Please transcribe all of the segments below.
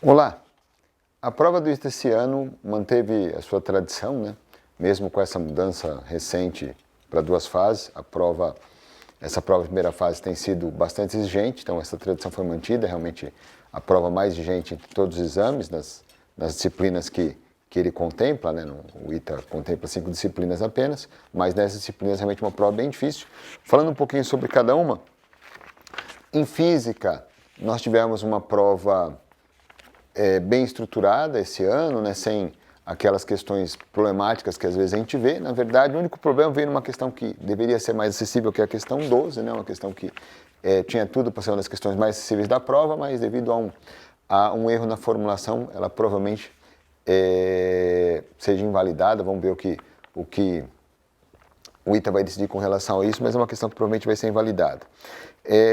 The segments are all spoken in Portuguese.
Olá! A prova do ITA esse ano manteve a sua tradição, né? Mesmo com essa mudança recente para duas fases. Essa prova, a primeira fase, tem sido bastante exigente, então essa tradição foi mantida, realmente a prova mais exigente entre todos os exames, nas disciplinas que ele contempla, né? O ITA contempla 5 disciplinas apenas, mas nessas disciplinas realmente uma prova bem difícil. Falando um pouquinho sobre cada uma, em física nós tivemos uma prova bem estruturada esse ano, né, sem aquelas questões problemáticas que às vezes a gente vê. Na verdade, o único problema veio numa questão que deveria ser mais acessível, que é a questão 12, né, uma questão que tinha tudo para ser uma das questões mais acessíveis da prova, mas devido a um erro na formulação, ela provavelmente seja invalidada. Vamos ver o que o ITA vai decidir com relação a isso, mas é uma questão que provavelmente vai ser invalidada.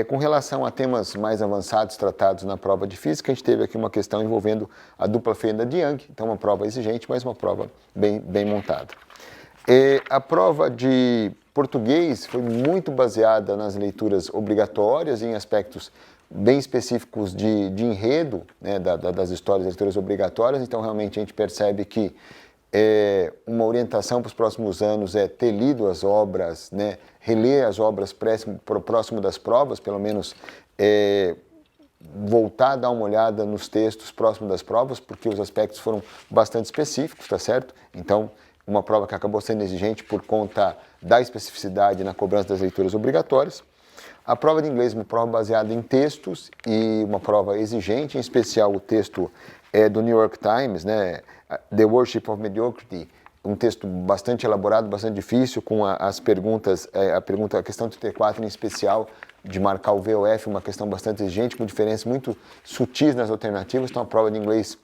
Com relação a temas mais avançados tratados na prova de física, a gente teve aqui uma questão envolvendo a dupla fenda de Young, então uma prova exigente, mas uma prova bem montada. A prova de português foi muito baseada nas leituras obrigatórias, em aspectos bem específicos de enredo, né, das histórias das leituras obrigatórias, então realmente a gente percebe que uma orientação para os próximos anos é ter lido as obras, né, reler as obras próximo das provas, pelo menos voltar a dar uma olhada nos textos próximo das provas, porque os aspectos foram bastante específicos, tá certo? Então, uma prova que acabou sendo exigente por conta da especificidade na cobrança das leituras obrigatórias. A prova de inglês é uma prova baseada em textos e uma prova exigente, em especial o texto do New York Times, né, The Worship of Mediocrity, um texto bastante elaborado, bastante difícil, com as perguntas, a questão 34 em especial, de marcar o VOF, uma questão bastante exigente, com diferenças muito sutis nas alternativas. Então a prova de inglês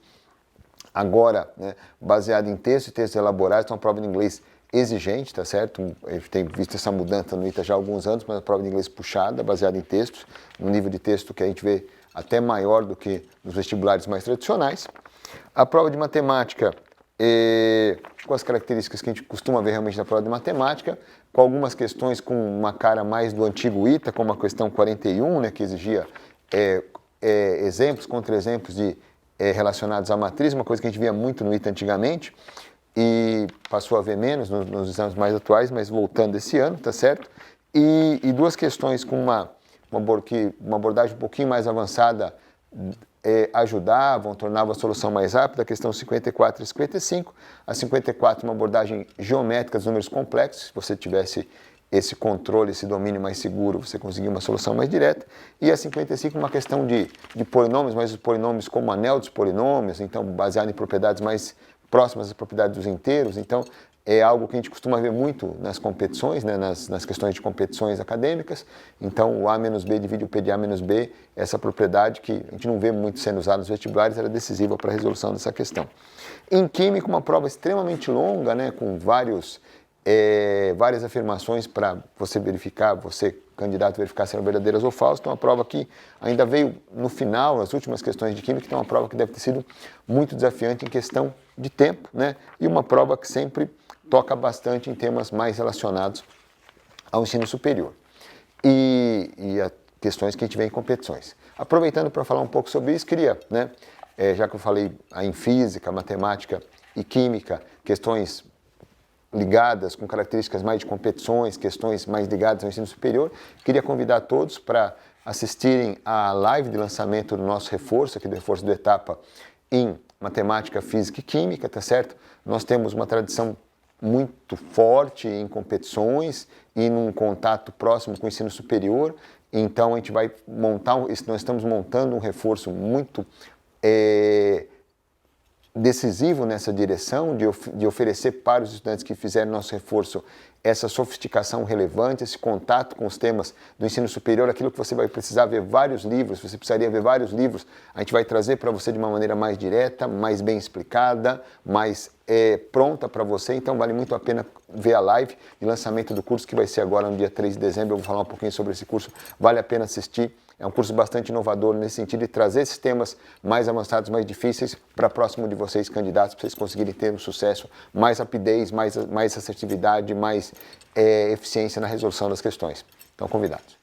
agora, né, baseada em textos e textos elaborados, então a prova de inglês exigente, tá certo? A gente tem visto essa mudança no ITA já há alguns anos, mas a prova de inglês puxada, baseada em textos, um nível de texto que a gente vê até maior do que nos vestibulares mais tradicionais. A prova de matemática, com as características que a gente costuma ver realmente na prova de matemática, com algumas questões com uma cara mais do antigo ITA, como a questão 41, né, que exigia exemplos, contra-exemplos relacionados à matriz, uma coisa que a gente via muito no ITA antigamente, e passou a ver menos nos exames mais atuais, mas voltando esse ano, tá certo? E duas questões com uma abordagem um pouquinho mais avançada ajudavam, tornavam a solução mais rápida, a questão 54 e 55. A 54, uma abordagem geométrica dos números complexos, se você tivesse esse controle, esse domínio mais seguro, você conseguia uma solução mais direta. E a 55, uma questão de polinômios, mas os polinômios como anel dos polinômios, então baseado em propriedades mais próximas às propriedades dos inteiros. Então é algo que a gente costuma ver muito nas competições, né, nas questões de competições acadêmicas. Então, o A menos B divide o P de A menos B, essa propriedade que a gente não vê muito sendo usada nos vestibulares, era decisiva para a resolução dessa questão. Em Química, uma prova extremamente longa, né, com várias afirmações para você verificar, você, candidato, verificar se eram verdadeiras ou falsas. Então, uma prova que ainda veio no final, nas últimas questões de Química, então uma prova que deve ter sido muito desafiante em questão de tempo, né, e uma prova que sempre toca bastante em temas mais relacionados ao ensino superior e a questões que a gente vê em competições. Aproveitando para falar um pouco sobre isso, queria, né, já que eu falei em física, matemática e química, questões ligadas com características mais de competições, questões mais ligadas ao ensino superior, queria convidar todos para assistirem à live de lançamento do nosso reforço, aqui do reforço do Etapa, em matemática, física e química, tá certo? Nós temos uma tradição muito forte em competições e num contato próximo com o ensino superior. Então a gente vai nós estamos montando um reforço muito decisivo nessa direção de oferecer para os estudantes que fizeram nosso reforço essa sofisticação relevante, esse contato com os temas do ensino superior, aquilo que você vai precisar ver vários livros, você precisaria ver vários livros, a gente vai trazer para você de uma maneira mais direta, mais bem explicada, mais pronta para você. Então vale muito a pena ver a live de lançamento do curso, que vai ser agora no dia 3 de dezembro, eu vou falar um pouquinho sobre esse curso, vale a pena assistir. É um curso bastante inovador nesse sentido de trazer esses temas mais avançados, mais difíceis, para próximo de vocês, candidatos, para vocês conseguirem ter um sucesso, mais rapidez, mais assertividade, mais eficiência na resolução das questões. Então, convidados.